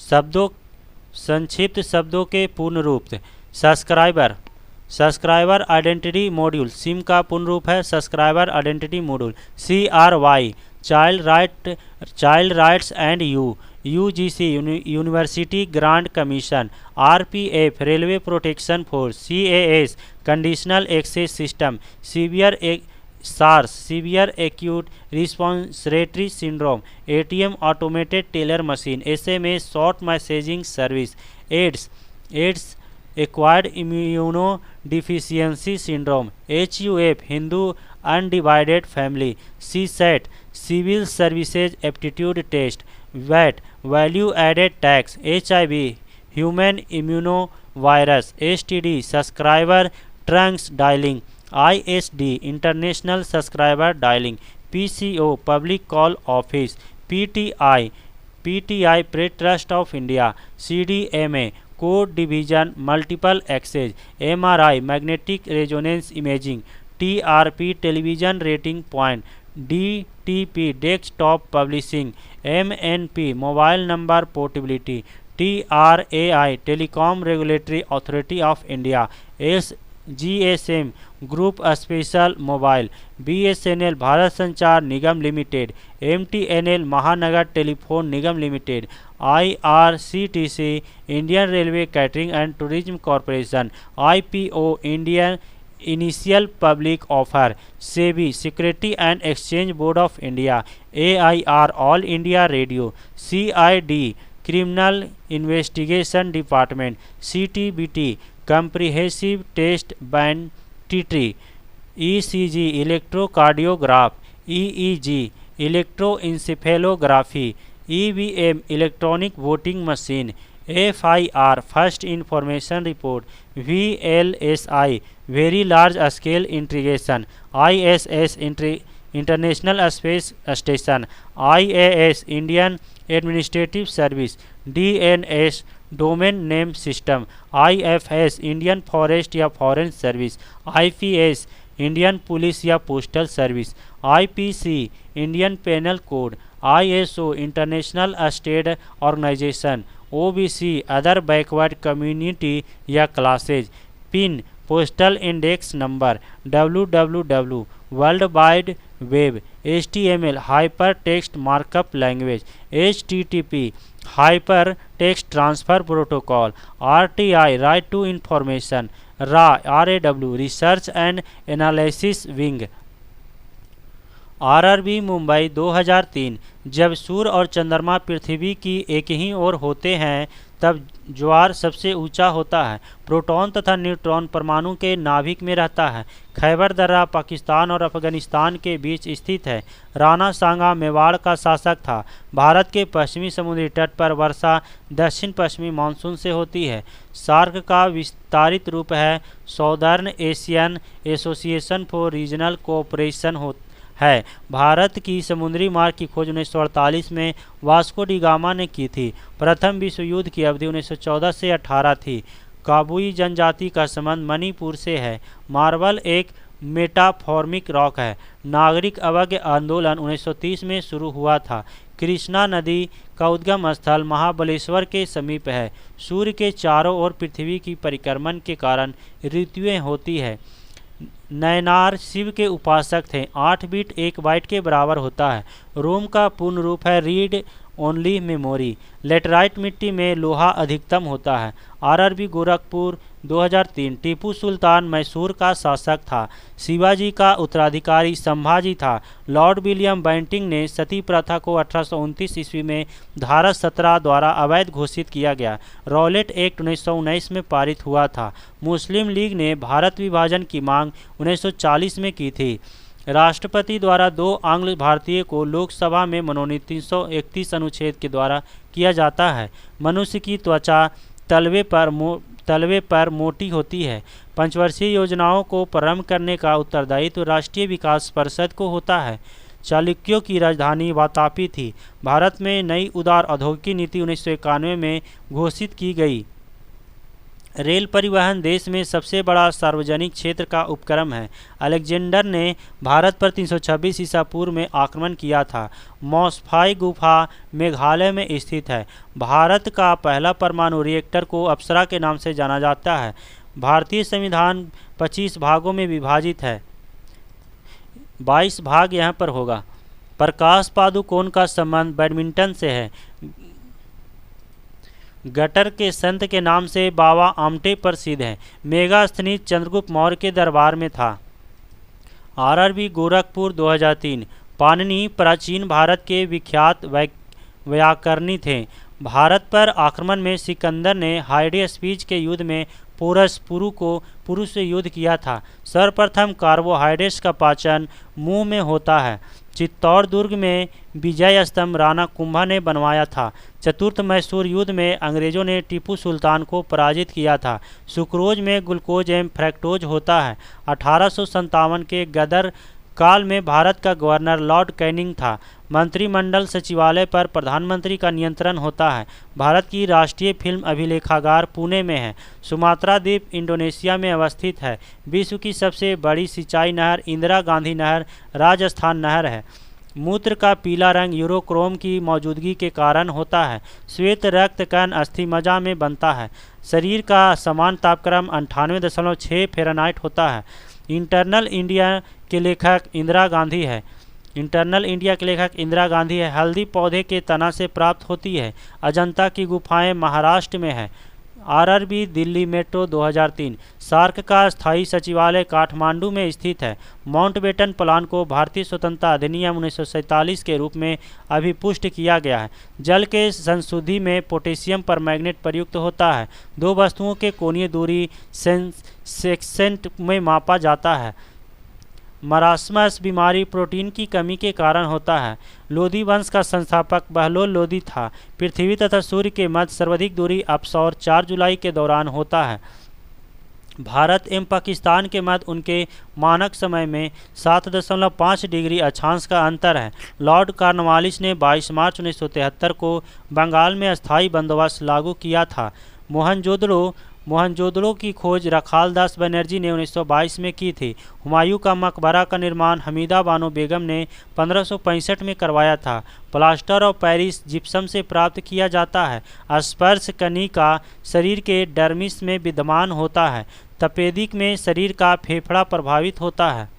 शब्दों संक्षिप्त शब्दों के पूर्ण रूप। Subscriber, subscriber identity module, SIM का पूर्ण रूप है subscriber identity module. CRY, child rights and UGC, university grant commission. RPF, railway protection force. CAS, conditional access system. SARS, severe acute respiratory syndrome. ATM, automated teller machine. SMS, short messaging service. AIDS acquired immuno deficiency syndrome. HUF, Hindu undivided family. CSAT, civil services aptitude test. VAT, value added tax. HIV, human immuno virus. STD, subscriber Trunks dialling. ISD, international subscriber dialling. PCO, public call office. PTI, press trust of India. CDMA, code division multiple access. MRI, magnetic resonance imaging. TRP, television rating point. DTP, desktop publishing. MNP, mobile number portability. TRAI, telecom regulatory authority of India. GSM, group special mobile. BSNL, Bharat Sanchar Nigam limited. MTNL, Mahanagar telephone Nigam limited. IRCTC, Indian railway catering and tourism corporation. IPO, Indian initial public offer. SEBI, security and exchange board of India. AIR, all India radio. CID, criminal investigation department. CTBT, comprehensive test ban treaty. ECG, electrocardiograph. EEG, electroencephalography. EVM, electronic voting machine. FIR, first information report. VLSI, very large scale integration. ISS, international space station. IAS, Indian administrative service. DNS, domain name system. IFS, Indian forest या foreign service. IPS, Indian police या postal service. IPC, Indian penal code. ISO, international state organisation. OBC, other backward community या classes. PIN, postal index number. WWW, world wide web. HTML, hyper text markup language. HTTP, hyper text transfer protocol. RTI, right to information. RAW, research and analysis wing. RRB Mumbai 2003, जब सूर्य और चंद्रमा पृथ्वी की एक ही ओर होते हैं तब ज्वार सबसे ऊंचा होता है। प्रोटॉन तथा न्यूट्रॉन परमाणु के नाभिक में रहता है। खैबर दर्रा पाकिस्तान और अफगानिस्तान के बीच स्थित है। राणा सांगा मेवाड़ का शासक था। भारत के पश्चिमी समुद्री तट पर वर्षा दक्षिण पश्चिमी मानसून से होती है। सार्क का विस्तारित रूप है सौदर्न Asian association for regional cooperation है। भारत की समुद्री मार्ग की खोज 1948 में वास्को डी गामा ने की थी। प्रथम विश्व युद्ध की अवधि 1914 से 18 थी। काबुई जनजाति का संबंध मणिपुर से है। मार्बल एक मेटाफॉर्मिक रॉक है। नागरिक अवज्ञा आंदोलन 1930 में शुरू हुआ था। कृष्णा नदी का उद्गम स्थल महाबलेश्वर के समीप है। सूर्य के चारों ओर पृथ्वी की परिक्रमण के कारण ऋतुएं होती है। नयनार शिव के उपासक थे। 8 बिट 1 बाइट के बराबर होता है। रोम का पूर्ण रूप है रीड ओनली मेमोरी। लेटराइट मिट्टी में लोहा अधिकतम होता है। RRB गोरखपुर 2003, टीपू सुल्तान मैसूर का शासक था। शिवाजी का उत्तराधिकारी संभाजी था। लॉर्ड विलियम बेंटिंग ने सती प्रथा को 1829 ईस्वी में धारा 17 द्वारा अवैध घोषित किया गया। रॉलेट एक्ट 1919 में पारित हुआ था। मुस्लिम लीग ने भारत विभाजन की मांग 1940 में की थी। राष्ट्रपति द्वारा 2 आंग्ल भारतीय को लोकसभा में मनोनीत 331 अनुच्छेद के द्वारा किया जाता है। मनुष्य की त्वचा तलवे पर मोटी होती है। पंचवर्षीय योजनाओं को प्रारंभ करने का उत्तरदायित्व राष्ट्रीय विकास परिषद को होता है। चालुक्यों की राजधानी वातापी थी। भारत में नई उदार औद्योगिक नीति 1991 में घोषित की गई। रेल परिवहन देश में सबसे बड़ा सार्वजनिक क्षेत्र का उपक्रम है। अलेक्जेंडर ने भारत पर 326 ईसा पूर्व में आक्रमण किया था। मौसफाई गुफा मेघालय में स्थित है। भारत का पहला परमाणु रिएक्टर को अप्सरा के नाम से जाना जाता है। भारतीय संविधान 25 भागों में विभाजित है। 22 भाग यहाँ पर होगा। प्रकाश पादुकोण का संबंध बैडमिंटन से है। गटर के संत के नाम से बाबा आमटे प्रसिद्ध है। मेगास्थनीज चंद्रगुप्त मौर्य के दरबार में था। आरआरबी गोरखपुर 2003। पाणिनि प्राचीन भारत के विख्यात व्याकरणी थे। भारत पर आक्रमण में सिकंदर ने हाइडेस्पीच के युद्ध में पोरस पुरु से युद्ध किया था। सर्वप्रथम कार्बोहाइड्रेट्स का पाचन मुंह में होता है। चित्तौड़ दुर्ग में विजय स्तंभ राणा कुंभा ने बनवाया था। चतुर्थ मैसूर युद्ध में अंग्रेजों ने टीपू सुल्तान को पराजित किया था। सुक्रोज में ग्लूकोज एवं फ्रैक्टोज होता है। 1857 के गदर काल में भारत का गवर्नर लॉर्ड कैनिंग था। मंत्रिमंडल सचिवालय पर प्रधानमंत्री का नियंत्रण होता है। भारत की राष्ट्रीय फिल्म अभिलेखागार पुणे में है। सुमात्रा द्वीप इंडोनेशिया में अवस्थित है। विश्व की सबसे बड़ी सिंचाई नहर इंदिरा गांधी नहर राजस्थान नहर है। मूत्र का पीला रंग यूरोक्रोम की मौजूदगी के कारण होता है। श्वेत रक्त कण अस्थिमज्जा में बनता है। शरीर का समान तापक्रम 98.6 फ़ारेनहाइट होता है। इंटरनल इंडिया के लेखक इंदिरा गांधी है। हल्दी पौधे के तना से प्राप्त होती है। अजंता की गुफाएं महाराष्ट्र में है। RRB Delhi metro 2003। सार्क का स्थायी सचिवालय काठमांडू में स्थित है। माउंटबेटन प्लान को भारतीय स्वतंत्रता अधिनियम 1947 के रूप में अभिपुष्ट किया गया है। जल के संशुद्धि में पोटेशियम परमैंगनेट प्रयुक्त होता है। दो वस्तुओं के कोणीय दूरी सेकसेंट में मापा जाता है। मरासमस बीमारी प्रोटीन की कमी के कारण होता है। लोधी वंश का संस्थापक बहलोल लोधी था। पृथ्वी तथा सूर्य के मध्य सर्वाधिक दूरी अपसौर 4 जुलाई के दौरान होता है। भारत एवं पाकिस्तान के मध्य उनके मानक समय में 7.5 डिग्री अक्षांश का अंतर है। लॉर्ड कॉर्नवालिस ने 22 मार्च 1973 को बंगाल में अस्थायी बंदोबस्त लागू किया था। मोहनजोदड़ो की खोज रखालदास बनर्जी ने 1922 में की थी। हुमायूं का मकबरा का निर्माण हमीदा बानो बेगम ने 1565 में करवाया था। प्लास्टर ऑफ पेरिस जिप्सम से प्राप्त किया जाता है। स्पर्श कनिका शरीर के डर्मिस में विद्यमान होता है। तपेदिक में शरीर का फेफड़ा प्रभावित होता है।